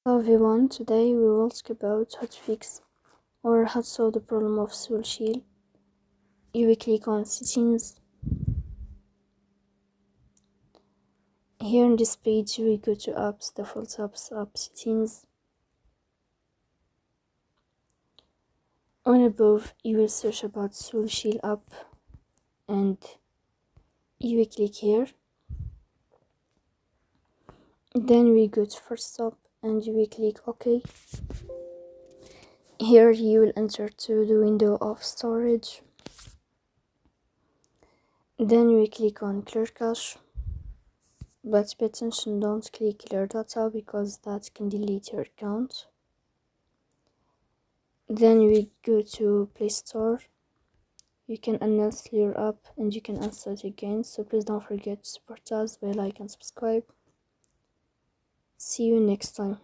Hello everyone, today we will talk about how to fix or how to solve the problem of SoulChill. You will click on settings. Here in this page we go to apps, default apps, app settings. On above you will search about SoulChill app and you will click here. Then we go to first stop and you will click OK. Here you will enter to the window of storage. Then we click on clear cache, but pay attention, don't click clear data because that can delete your account. Then we go to Play Store. You can uninstall your app and you can install it again, so please don't forget to support us by like and subscribe. See you next time.